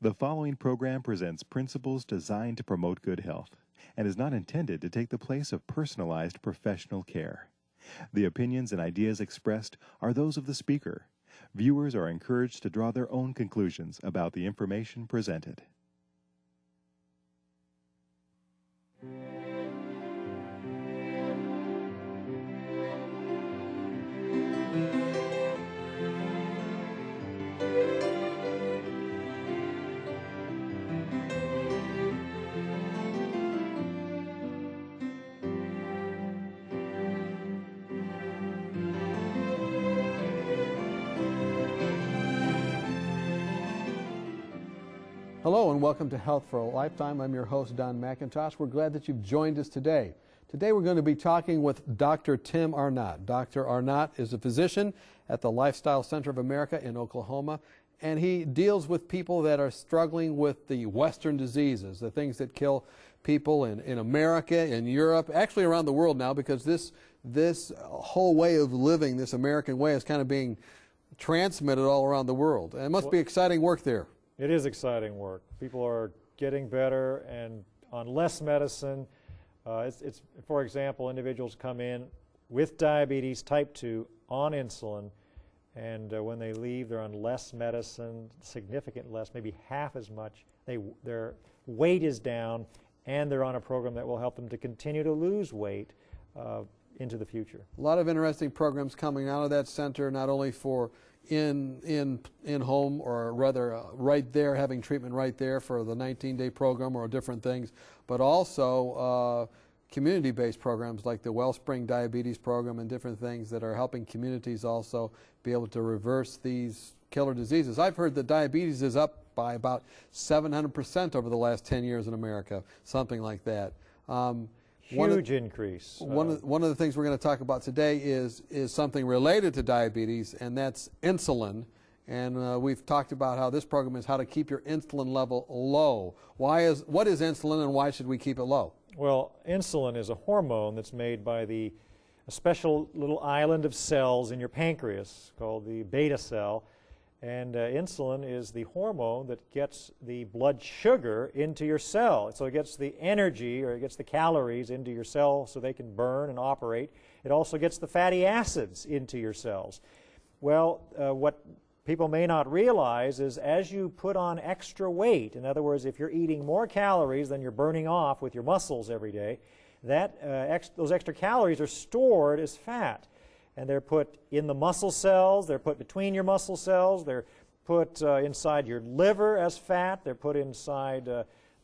The following program presents principles designed to promote good health and is not intended to take the place of personalized professional care. The opinions and ideas expressed are those of the speaker. Viewers are encouraged to draw their own conclusions about the information presented. Hello and welcome to Health for a Lifetime. I'm your host, Don McIntosh. We're glad that you've joined us today. Today we're going to be talking with Dr. Tim Arnott. Dr. Arnott is a physician at the Lifestyle Center of America in Oklahoma, and he deals with people that are struggling with the Western diseases, the things that kill people in America, in Europe, actually around the world now, because this whole way of living, this American way, is kind of being transmitted all around the world. And it must be exciting work there. It is exciting work. People are getting better and on less medicine. For example, individuals come in with diabetes type 2 on insulin, and when they leave, they're on less medicine, significant less, maybe half as much. Their weight is down, and they're on a program that will help them to continue to lose weight into the future. A lot of interesting programs coming out of that center, not only for in home, or rather right there, having treatment right there for the 19-day program or different things, but also community-based programs like the Wellspring Diabetes Program and different things that are helping communities also be able to reverse these killer diseases. I've heard that diabetes is up by about 700% over the last 10 years in America, something like that. Huge increase. One of the things we're going to talk about today is something related to diabetes, and that's insulin. And we've talked about how this program is how to keep your insulin level low. What is insulin, and why should we keep it low? Well, insulin is a hormone that's made by a special little island of cells in your pancreas called the beta cell. And insulin is the hormone that gets the blood sugar into your cell. So it gets the energy, or it gets the calories into your cell so they can burn and operate. It also gets the fatty acids into your cells. Well, what people may not realize is as you put on extra weight, in other words, if you're eating more calories than you're burning off with your muscles every day, those extra calories are stored as fat. And they're put in the muscle cells, they're put between your muscle cells, they're put inside your liver as fat, they're put inside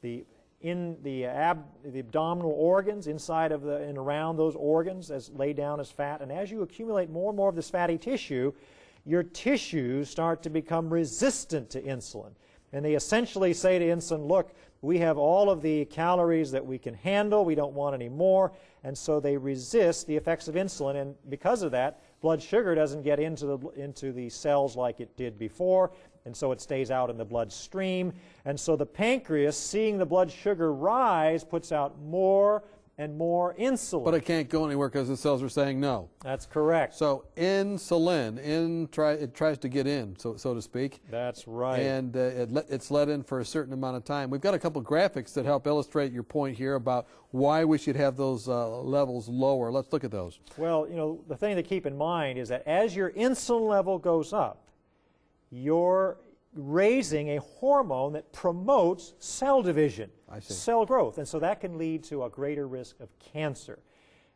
the abdominal organs, inside of and around those organs as laid down as fat. And as you accumulate more and more of this fatty tissue, your tissues start to become resistant to insulin. And they essentially say to insulin, look, we have all of the calories that we can handle, we don't want any more, and so they resist the effects of insulin, and because of that, blood sugar doesn't get into the cells like it did before, and so it stays out in the bloodstream, and so the pancreas, seeing the blood sugar rise, puts out more and more insulin. But it can't go anywhere because the cells are saying no. That's correct. So insulin, it tries to get in, so to speak. That's right. And it's let in for a certain amount of time. We've got a couple graphics that help illustrate your point here about why we should have those levels lower. Let's look at those. Well, the thing to keep in mind is that as your insulin level goes up, you're raising a hormone that promotes cell division, cell growth, and so that can lead to a greater risk of cancer.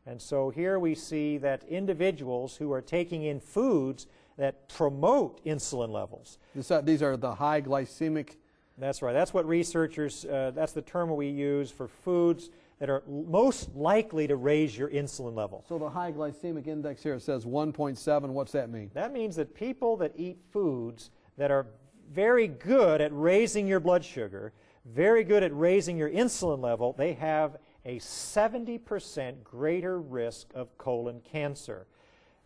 And so here we see that individuals who are taking in foods that promote insulin levels. These are the high glycemic. That's right. That's what researchers, that's the term we use for foods that are most likely to raise your insulin level. So the high glycemic index here, it says 1.7. What's that mean? That means that people that eat foods that are very good at raising your blood sugar, very good at raising your insulin level, they have a 70% greater risk of colon cancer.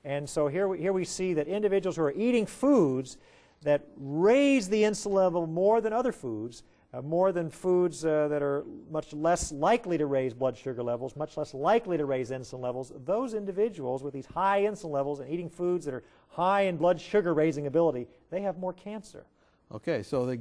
And so here we see that individuals who are eating foods that raise the insulin level more than other foods, more than foods that are much less likely to raise blood sugar levels, much less likely to raise insulin levels, those individuals with these high insulin levels and eating foods that are high in blood sugar raising ability, they have more cancer. Okay, so the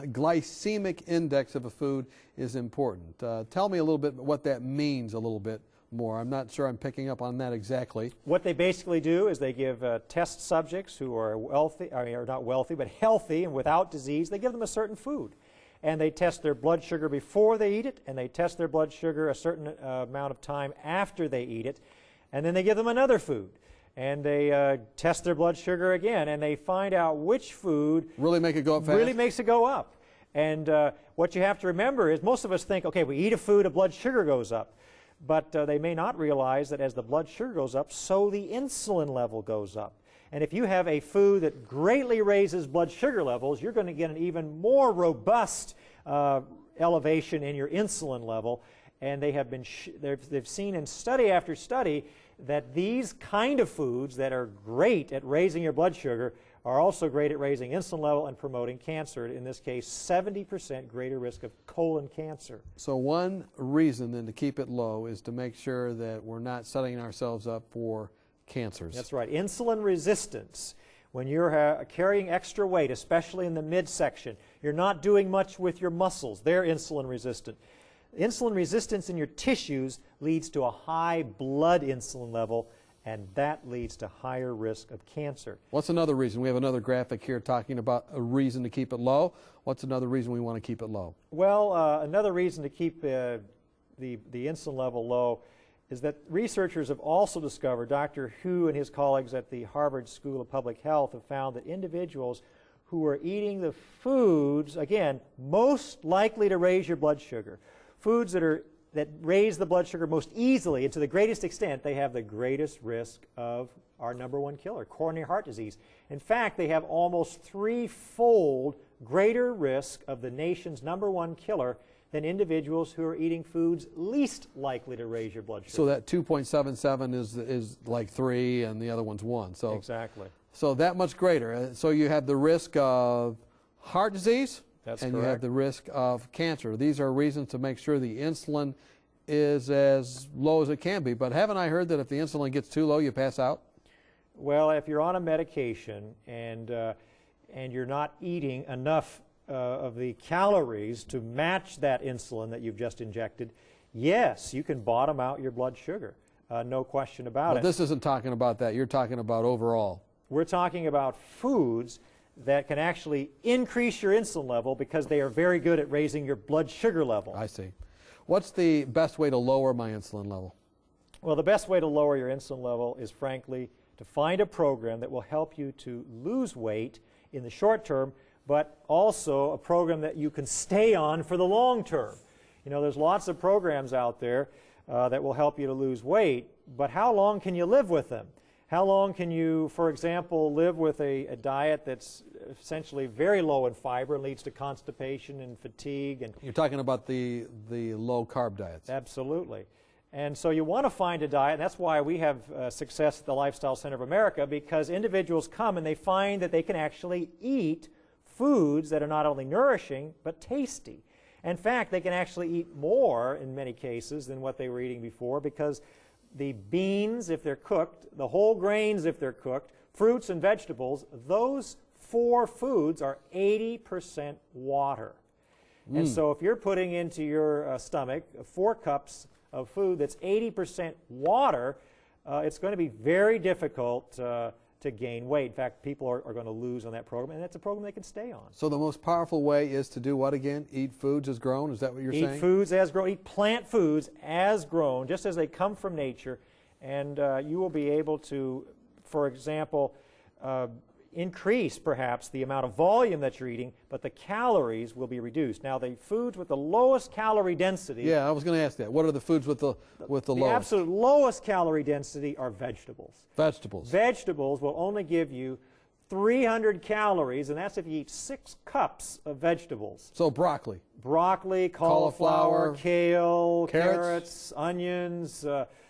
glycemic index of a food is important. Tell me a little bit what that means a little bit more. I'm not sure I'm picking up on that exactly. What they basically do is they give test subjects who are wealthy, or not wealthy, but healthy and without disease, they give them a certain food. And they test their blood sugar before they eat it, and they test their blood sugar a certain amount of time after they eat it, and then they give them another food. And they test their blood sugar again, and they find out which food really make it go up fast? Really makes it go up. And what you have to remember is most of us think, okay, we eat a food, a blood sugar goes up. But they may not realize that as the blood sugar goes up, so the insulin level goes up. And if you have a food that greatly raises blood sugar levels, you're going to get an even more robust elevation in your insulin level. And they have been they've seen in study after study that these kind of foods that are great at raising your blood sugar are also great at raising insulin level and promoting cancer. In this case, 70% greater risk of colon cancer. So one reason then to keep it low is to make sure that we're not setting ourselves up for cancers. That's right. Insulin resistance. When you're carrying extra weight, especially in the midsection, you're not doing much with your muscles. They're insulin resistant. Insulin resistance in your tissues leads to a high blood insulin level, and that leads to higher risk of cancer. What's another reason? We have another graphic here talking about a reason to keep it low. What's another reason we want to keep it low? Well, another reason to keep the insulin level low is that researchers have also discovered, Dr. Hu and his colleagues at the Harvard School of Public Health have found that individuals who are eating the foods, again, most likely to raise your blood sugar, foods that raise the blood sugar most easily and to the greatest extent, they have the greatest risk of our #1 killer, coronary heart disease. In fact, they have almost threefold greater risk of the nation's #1 killer than individuals who are eating foods least likely to raise your blood sugar. So that 2.77 is like 3 and the other one's 1. So exactly. So that much greater. So you have the risk of heart disease. That's and correct. You have the risk of cancer. These are reasons to make sure the insulin is as low as it can be. But haven't I heard that if the insulin gets too low, you pass out? Well, if you're on a medication and you're not eating enough of the calories to match that insulin that you've just injected, yes, you can bottom out your blood sugar. No question about it. But this isn't talking about that. You're talking about overall. We're talking about foods that can actually increase your insulin level because they are very good at raising your blood sugar level. I see. What's the best way to lower my insulin level? Well, the best way to lower your insulin level is, frankly, to find a program that will help you to lose weight in the short term, but also a program that you can stay on for the long term. You know, there's lots of programs out there that will help you to lose weight, but how long can you live with them? How long can you, for example, live with a diet that's essentially very low in fiber and leads to constipation and fatigue? And you're talking about the low-carb diets. Absolutely. And so you want to find a diet, and that's why we have success at the Lifestyle Center of America, because individuals come and they find that they can actually eat foods that are not only nourishing, but tasty. In fact, they can actually eat more, in many cases, than what they were eating before, because the beans, if they're cooked, the whole grains, if they're cooked, fruits and vegetables, those 4 foods are 80% water. And so if you're putting into your stomach 4 cups of food that's 80% water, it's going to be very difficult to gain weight. In fact, people are going to lose on that program, and that's a program they can stay on. So the most powerful way is to do what again? Eat foods as grown? Is that what you're saying? Eat foods as grown. Eat plant foods as grown, just as they come from nature, and you will be able to, for example, increase perhaps the amount of volume that you're eating, but the calories will be reduced. Now, the foods with the lowest calorie density... Yeah, I was going to ask that. What are the foods with the lowest? The absolute lowest calorie density are vegetables. Vegetables. Vegetables will only give you 300 calories, and that's if you eat 6 cups of vegetables. So broccoli. Broccoli, cauliflower, kale, carrots, onions,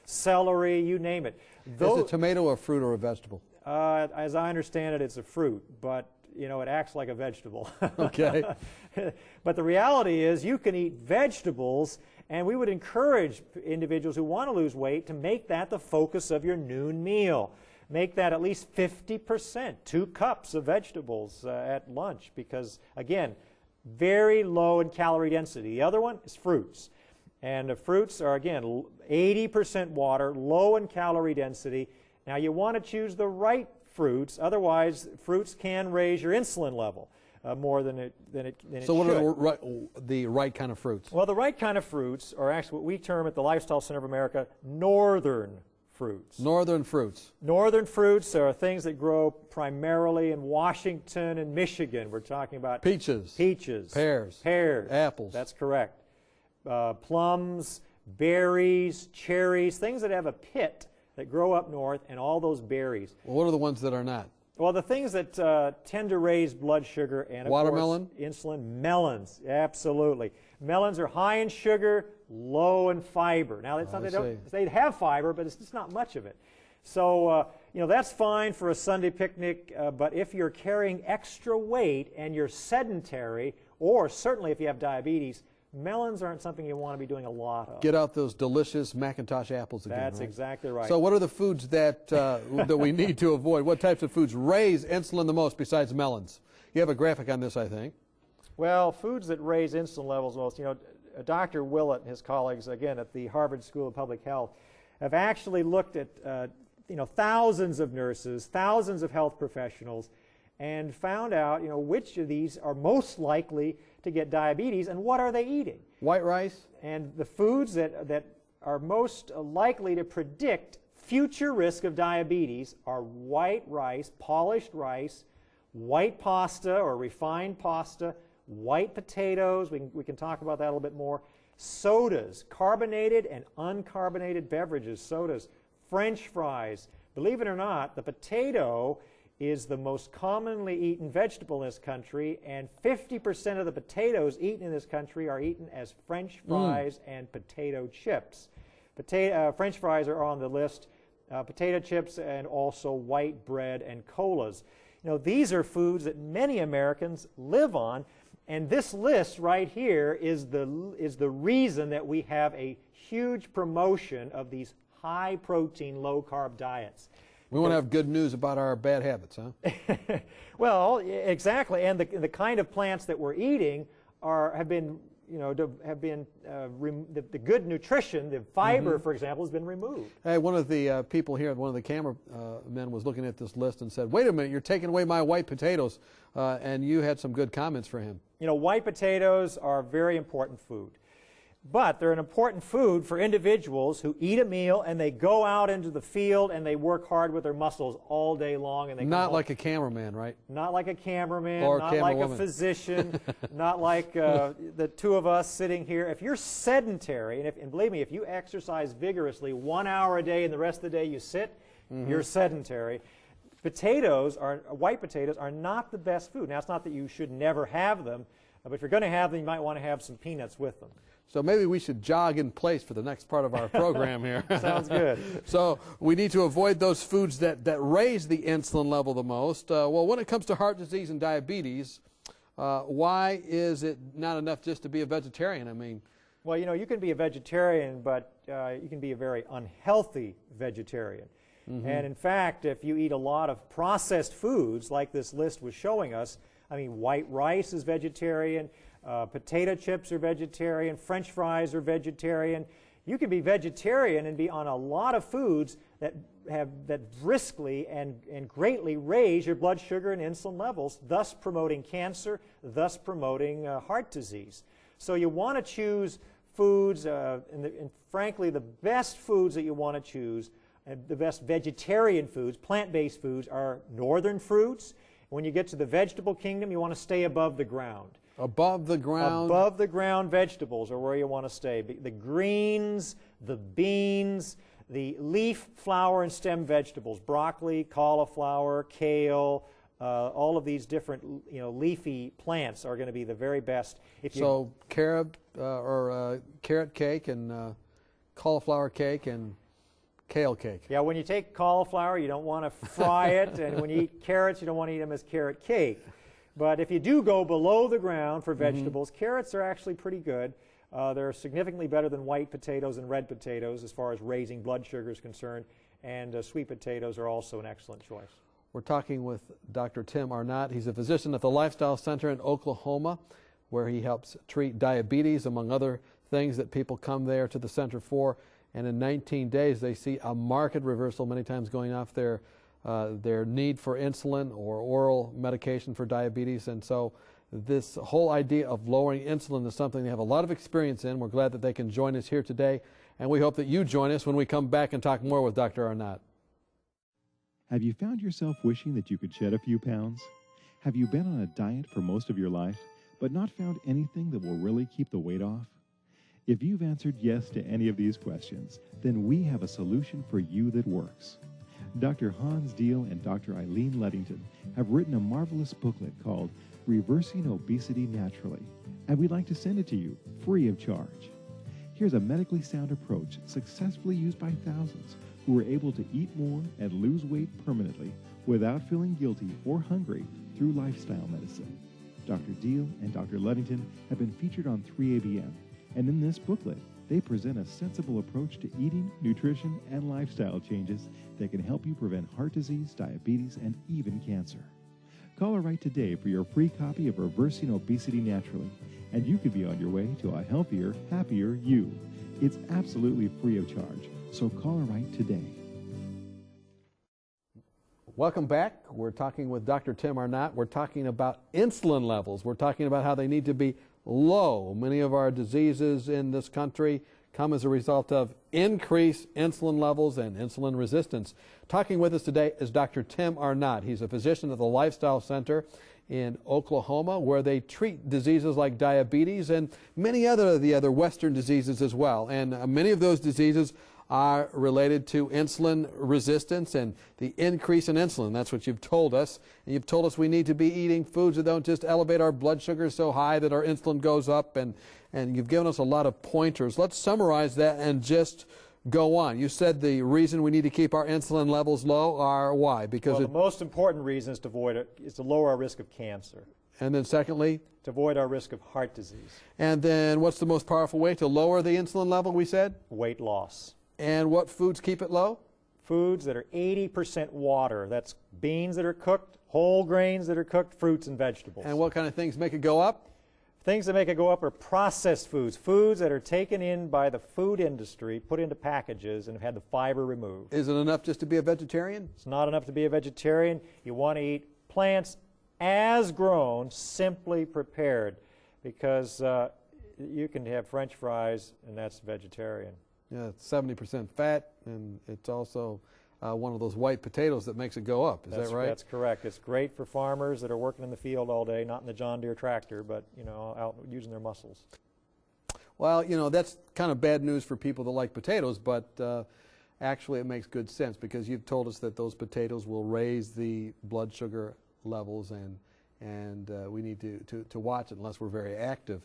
celery, you name it. Is a tomato a fruit or a vegetable? As I understand it, it's a fruit, but you know, it acts like a vegetable. Okay. But the reality is you can eat vegetables, and we would encourage individuals who want to lose weight to make that the focus of your noon meal. make that at least 50%, 2 cups of vegetables at lunch, because, again, very low in calorie density. The other one is fruits. And the fruits are, again, 80% water, low in calorie density. Now, you want to choose the right fruits. Otherwise, fruits can raise your insulin level more than it should. So what are the right kind of fruits? Well, the right kind of fruits are actually what we term at the Lifestyle Center of America northern fruits. Northern fruits. Northern fruits are things that grow primarily in Washington and Michigan. We're talking about peaches, pears, apples. That's correct. Plums, berries, cherries, things that have a pit that grow up north, and all those berries. Well, what are the ones that are not? Well, the things that tend to raise blood sugar and, of watermelon, course, insulin, melons, absolutely. Melons are high in sugar, low in fiber. Now, it's not they have fiber, but it's just not much of it. So, that's fine for a Sunday picnic, but if you're carrying extra weight and you're sedentary, or certainly if you have diabetes, melons aren't something you want to be doing a lot of. Get out those delicious McIntosh apples again. That's exactly right. So what are the foods that that we need to avoid? What types of foods raise insulin the most besides melons? You have a graphic on this, I think. Well, foods that raise insulin levels most, Dr. Willett and his colleagues, again, at the Harvard School of Public Health, have actually looked at, thousands of nurses, thousands of health professionals, and found out, which of these are most likely to get diabetes, and what are they eating? White rice? And the foods that are most likely to predict future risk of diabetes are white rice, polished rice, white pasta or refined pasta, white potatoes, we can talk about that a little bit more, sodas, carbonated and uncarbonated beverages, sodas, French fries. Believe it or not, the potato is the most commonly eaten vegetable in this country, and 50% of the potatoes eaten in this country are eaten as French fries and potato chips. French fries are on the list, potato chips, and also white bread and colas. These are foods that many Americans live on, and this list right here is the reason that we have a huge promotion of these high-protein, low-carb diets. We want to have good news about our bad habits, huh? Well, exactly, and the kind of plants that we're eating have been the good nutrition, the fiber, for example, has been removed. Hey, one of the people here, one of the cameramen was looking at this list and said, wait a minute, you're taking away my white potatoes, and you had some good comments for him. White potatoes are a very important food. But they're an important food for individuals who eat a meal and they go out into the field and they work hard with their muscles all day long. And they not like a cameraman, right? Not like a cameraman, or not like a physician, not like the two of us sitting here. If you're sedentary, and believe me, if you exercise vigorously 1 hour a day and the rest of the day you sit, you're sedentary. White potatoes are not the best food. Now, it's not that you should never have them, but if you're going to have them, you might want to have some peanuts with them. So maybe we should jog in place for the next part of our program here. Sounds good. So we need to avoid those foods that raise the insulin level the most. Well, when it comes to heart disease and diabetes, why is it not enough just to be a vegetarian? I mean, well, you can be a vegetarian, but you can be a very unhealthy vegetarian. And in fact, if you eat a lot of processed foods, like this list was showing us, I mean, white rice is vegetarian, potato chips are vegetarian, French fries are vegetarian. You can be vegetarian and be on a lot of foods that briskly and greatly raise your blood sugar and insulin levels, thus promoting cancer, thus promoting heart disease. So you want to choose foods, and frankly, the best foods that you want to choose, the best vegetarian foods, plant-based foods, are northern fruits. When you get to the vegetable kingdom, you want to stay above the ground. Above the ground? Above the ground vegetables are where you want to stay. The greens, the beans, the leaf, flower, and stem vegetables, broccoli, cauliflower, kale, all of these different leafy plants are going to be the very best. So carrot cake and cauliflower cake and kale cake. Yeah, when you take cauliflower, you don't want to fry it, and when you eat carrots, you don't want to eat them as carrot cake. But if you do go below the ground for vegetables, carrots are actually pretty good. They're significantly better than white potatoes and red potatoes as far as raising blood sugar is concerned. and sweet potatoes are also an excellent choice. We're talking with Dr. Tim Arnott. He's a physician at the Lifestyle Center in Oklahoma, where he helps treat diabetes, among other things that people come there to the center for. And in 19 days, they see a marked reversal, many times going off their need for insulin or oral medication for diabetes. And so this whole idea of lowering insulin is something they have a lot of experience in. We're glad that they can join us here today, and we hope that you join us when we come back and talk more with Dr. Arnott. Have you found yourself wishing that you could shed a few pounds? Have you been on a diet for most of your life, but not found anything that will really keep the weight off? If you've answered yes to any of these questions, then we have a solution for you that works. Dr. Hans Deal and Dr. Eileen Ludington have written a marvelous booklet called Reversing Obesity Naturally, and we'd like to send it to you free of charge. Here's a medically sound approach successfully used by thousands who were able to eat more and lose weight permanently without feeling guilty or hungry through lifestyle medicine. Dr. Deal and Dr. Ludington have been featured on 3ABN, and in this booklet, they present a sensible approach to eating, nutrition, and lifestyle changes that can help you prevent heart disease, diabetes, and even cancer. Call or write today for your free copy of Reversing Obesity Naturally, and you could be on your way to a healthier, happier you. It's absolutely free of charge, so call or write today. Welcome back. We're talking with Dr. Tim Arnott. We're talking about insulin levels. We're talking about how they need to be low. Many of our diseases in this country come as a result of increased insulin levels and insulin resistance. Talking with us today is Dr. Tim Arnott. He's a physician at the Lifestyle Center in Oklahoma, where they treat diseases like diabetes and many other Western diseases as well. And many of those diseases are related to insulin resistance and the increase in insulin. That's what you've told us. And you've told us we need to be eating foods that don't just elevate our blood sugar so high that our insulin goes up, and you've given us a lot of pointers. Let's summarize that and just go on. You said the reason we need to keep our insulin levels low are why? Because well, the most important reason is to avoid it, is to lower our risk of cancer. And then secondly? To avoid our risk of heart disease. And then what's the most powerful way to lower the insulin level, we said? Weight loss. And what foods keep it low? Foods that are 80% water. That's beans that are cooked, whole grains that are cooked, fruits and vegetables. And what kind of things make it go up? Things that make it go up are processed foods, foods that are taken in by the food industry, put into packages, and have had the fiber removed. Is it enough just to be a vegetarian? It's not enough to be a vegetarian. You want to eat plants as grown, simply prepared, because you can have French fries, and that's vegetarian. Yeah, it's 70% fat, and it's also one of those white potatoes that makes it go up. Is that right? That's correct. It's great for farmers that are working in the field all day, not in the John Deere tractor, but out using their muscles. Well, that's kind of bad news for people that like potatoes, but actually it makes good sense, because you've told us that those potatoes will raise the blood sugar levels, and we need to watch it unless we're very active.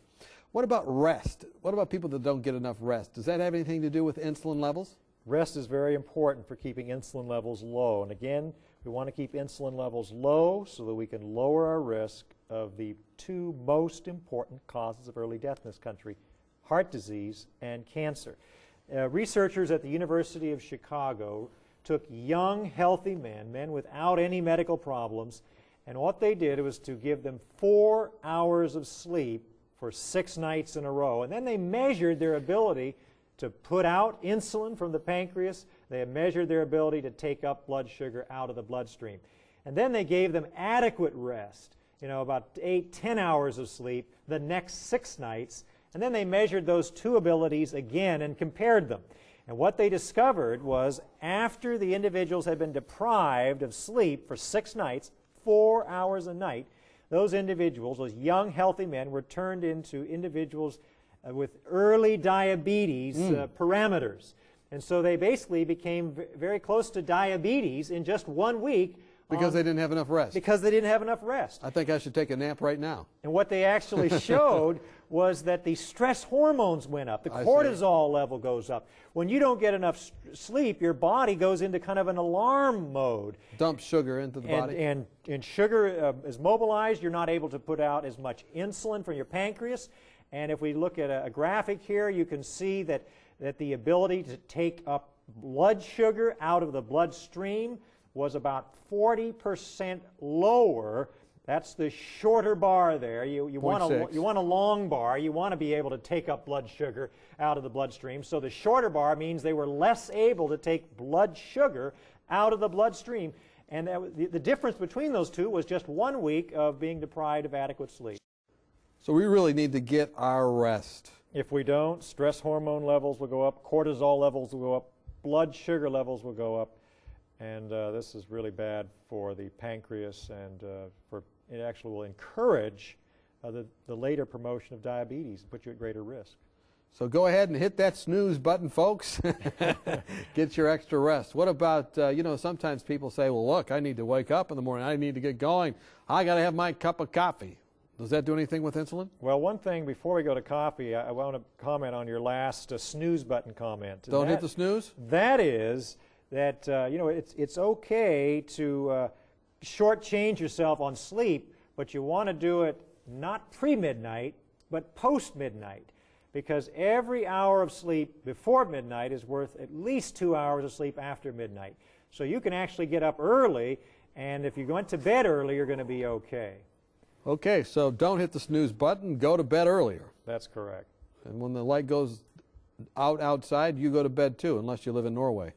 What about rest? What about people that don't get enough rest? Does that have anything to do with insulin levels? Rest is very important for keeping insulin levels low. And again, we want to keep insulin levels low so that we can lower our risk of the two most important causes of early death in this country, heart disease and cancer. Researchers at the University of Chicago took young, healthy men without any medical problems, and what they did was to give them 4 hours of sleep for 6 nights in a row. And then they measured their ability to put out insulin from the pancreas. They measured their ability to take up blood sugar out of the bloodstream. And then they gave them adequate rest, about 8-10 hours of sleep the next 6 nights. And then they measured those two abilities again and compared them. And what they discovered was, after the individuals had been deprived of sleep for 6 nights, 4 hours a night, those individuals, those young, healthy men, were turned into individuals with early diabetes parameters. And so they basically became very close to diabetes in just 1 week. Because they didn't have enough rest. Because they didn't have enough rest. I think I should take a nap right now. And what they actually showed was that the stress hormones went up. The cortisol level goes up. When you don't get enough sleep, your body goes into kind of an alarm mode. Dump sugar into the body. And sugar is mobilized. You're not able to put out as much insulin from your pancreas. And if we look at a graphic here, you can see that the ability to take up blood sugar out of the bloodstream was about 40% lower. That's the shorter bar there. You want a long bar. You want to be able to take up blood sugar out of the bloodstream. So the shorter bar means they were less able to take blood sugar out of the bloodstream. And the difference between those two was just 1 week of being deprived of adequate sleep. So we really need to get our rest. If we don't, stress hormone levels will go up, cortisol levels will go up, blood sugar levels will go up, and this is really bad for the pancreas, and it actually will encourage the later promotion of diabetes and put you at greater risk. So go ahead and hit that snooze button, folks. Get your extra rest. What about, sometimes people say, well, look, I need to wake up in the morning. I need to get going. I got to have my cup of coffee. Does that do anything with insulin? Well, one thing before we go to coffee, I want to comment on your last snooze button comment. Don't hit the snooze? That is that, it's okay to shortchange yourself on sleep, but you want to do it not pre-midnight, but post-midnight. Because every hour of sleep before midnight is worth at least 2 hours of sleep after midnight. So you can actually get up early, and if you went to bed early, you're going to be okay. Okay, so don't hit the snooze button. Go to bed earlier. That's correct. And when the light goes out outside, you go to bed too, unless you live in Norway.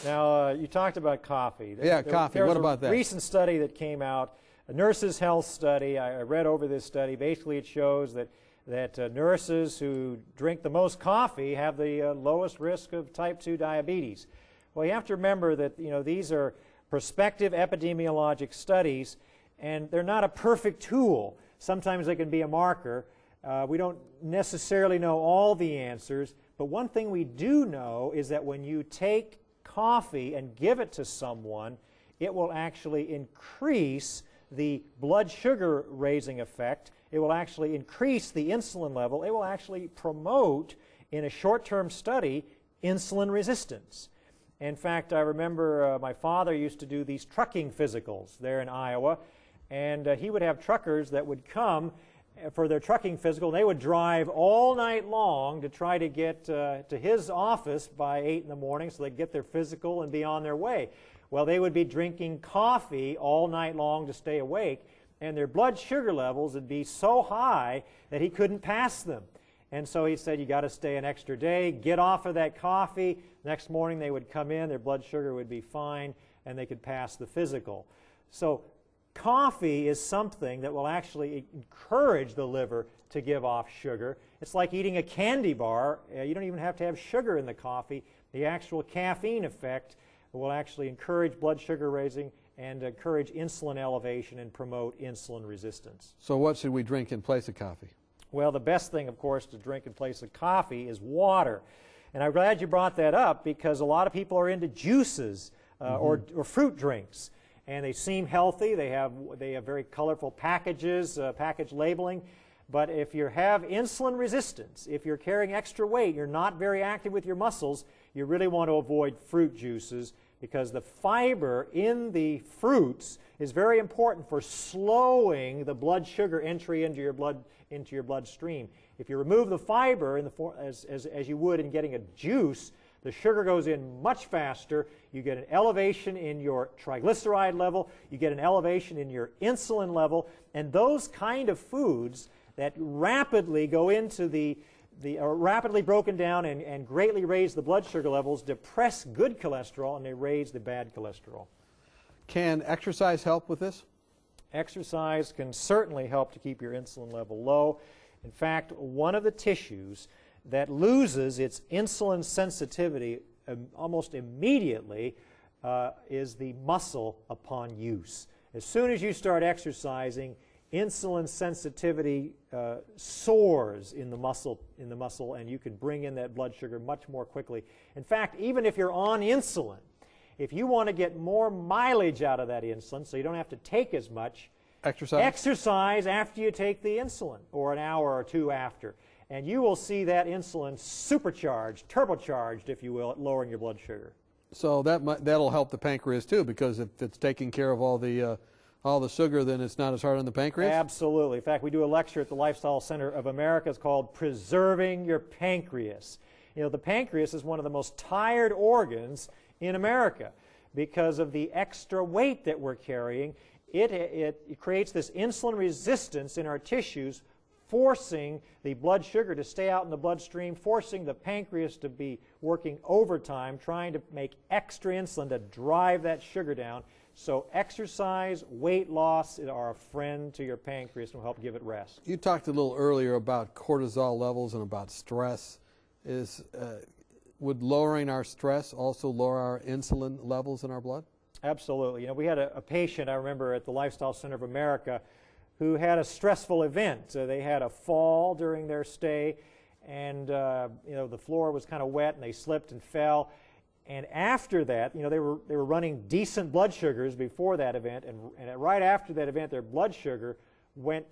Now, you talked about coffee. Yeah, coffee. What about that? There was a recent study that came out, a nurses' health study. I read over this study. Basically, it shows that nurses who drink the most coffee have the lowest risk of type 2 diabetes. Well, you have to remember that these are prospective epidemiologic studies, and they're not a perfect tool. Sometimes they can be a marker. We don't necessarily know all the answers, but one thing we do know is that when you take coffee and give it to someone, it will actually increase the blood sugar raising effect. It will actually increase the insulin level. It will actually promote, in a short-term study, insulin resistance. In fact, I remember my father used to do these trucking physicals there in Iowa, and he would have truckers that would come for their trucking physical, and they would drive all night long to try to get to his office by 8 in the morning so they'd get their physical and be on their way. Well, they would be drinking coffee all night long to stay awake, and their blood sugar levels would be so high that he couldn't pass them. And so he said, you got to stay an extra day, get off of that coffee. Next morning they would come in, their blood sugar would be fine, and they could pass the physical. So coffee is something that will actually encourage the liver to give off sugar. It's like eating a candy bar. You don't even have to have sugar in the coffee. The actual caffeine effect will actually encourage blood sugar raising and encourage insulin elevation and promote insulin resistance. So what should we drink in place of coffee? Well, the best thing, of course, to drink in place of coffee is water. And I'm glad you brought that up, because a lot of people are into juices or fruit drinks. And they seem healthy. They have very colorful packages, package labeling. But if you have insulin resistance, if you're carrying extra weight, you're not very active with your muscles, you really want to avoid fruit juices, because the fiber in the fruits is very important for slowing the blood sugar entry into your bloodstream. If you remove the fiber in the as you would in getting a juice, the sugar goes in much faster. You get an elevation in your triglyceride level. You get an elevation in your insulin level. And those kind of foods that rapidly go into are rapidly broken down and greatly raise the blood sugar levels depress good cholesterol, and they raise the bad cholesterol. Can exercise help with this? Exercise can certainly help to keep your insulin level low. In fact, one of the tissues that loses its insulin sensitivity almost immediately is the muscle upon use. As soon as you start exercising, insulin sensitivity soars in the muscle, and you can bring in that blood sugar much more quickly. In fact, even if you're on insulin, if you want to get more mileage out of that insulin so you don't have to take as much, exercise after you take the insulin, or an hour or two after. And you will see that insulin supercharged, turbocharged, if you will, at lowering your blood sugar. So that'll help the pancreas too, because if it's taking care of all the sugar, then it's not as hard on the pancreas? Absolutely. In fact, we do a lecture at the Lifestyle Center of America. It's called Preserving Your Pancreas. You know, the pancreas is one of the most tired organs in America because of the extra weight that we're carrying. It creates this insulin resistance in our tissues, forcing the blood sugar to stay out in the bloodstream, forcing the pancreas to be working overtime, trying to make extra insulin to drive that sugar down. So exercise, weight loss are a friend to your pancreas and will help give it rest. You talked a little earlier about cortisol levels and about stress. Would lowering our stress also lower our insulin levels in our blood? Absolutely. You know, we had a patient, I remember, at the Lifestyle Center of America who had a stressful event. They had a fall during their stay, and you know, the floor was kind of wet, and they slipped and fell. And after that, you know, they were running decent blood sugars before that event, and right after that event, their blood sugar went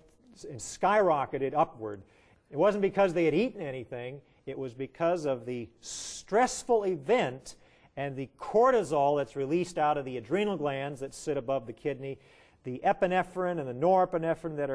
and skyrocketed upward. It wasn't because they had eaten anything. It was because of the stressful event and the cortisol that's released out of the adrenal glands that sit above the kidney, the epinephrine and the norepinephrine that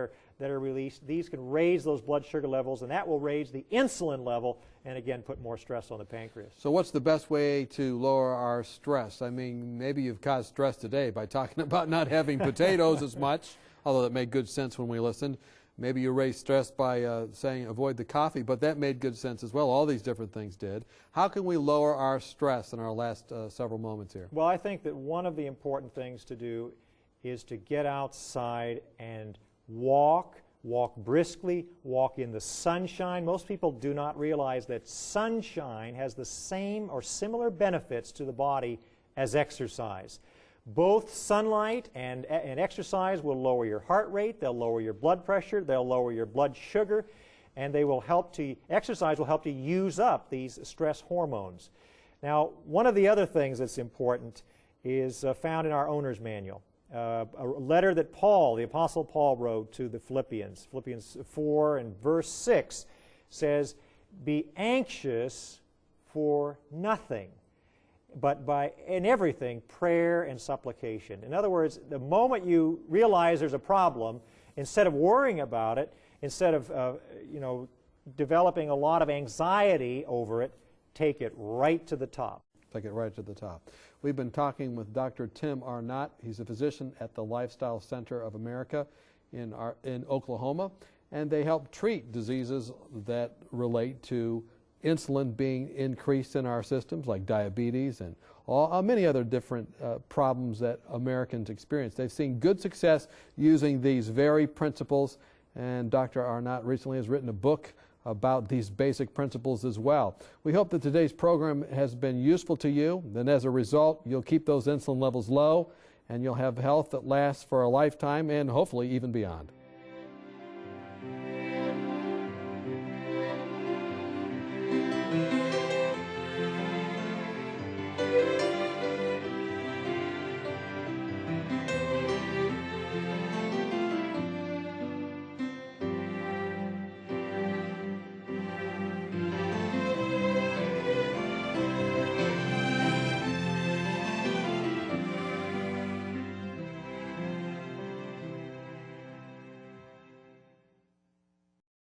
are released. These can raise those blood sugar levels, and that will raise the insulin level and, again, put more stress on the pancreas. So what's the best way to lower our stress? I mean, maybe you've caused stress today by talking about not having potatoes as much, although that made good sense when we listened. Maybe you raised stress by saying avoid the coffee, but that made good sense as well. All these different things did. How can we lower our stress in our last several moments here? Well, I think that one of the important things to do is to get outside and walk briskly, walk in the sunshine. Most people do not realize that sunshine has the same or similar benefits to the body as exercise. Both sunlight and exercise will lower your heart rate, they'll lower your blood pressure, they'll lower your blood sugar, and exercise will help to use up these stress hormones. Now, one of the other things that's important is found in our owner's manual. A letter that the Apostle Paul wrote to the Philippians. Philippians 4 and verse 6 says, "Be anxious for nothing, but in everything, prayer and supplication." In other words, the moment you realize there's a problem, instead of worrying about it, instead of developing a lot of anxiety over it, take it right to the top. Take it right to the top. We've been talking with Dr. Tim Arnott. He's a physician at the Lifestyle Center of America in Oklahoma, and they help treat diseases that relate to insulin being increased in our systems, like diabetes and many other different problems that Americans experience. They've seen good success using these very principles, and Dr. Arnott recently has written a book about these basic principles as well. We hope that today's program has been useful to you, and as a result, you'll keep those insulin levels low, and you'll have health that lasts for a lifetime and hopefully even beyond.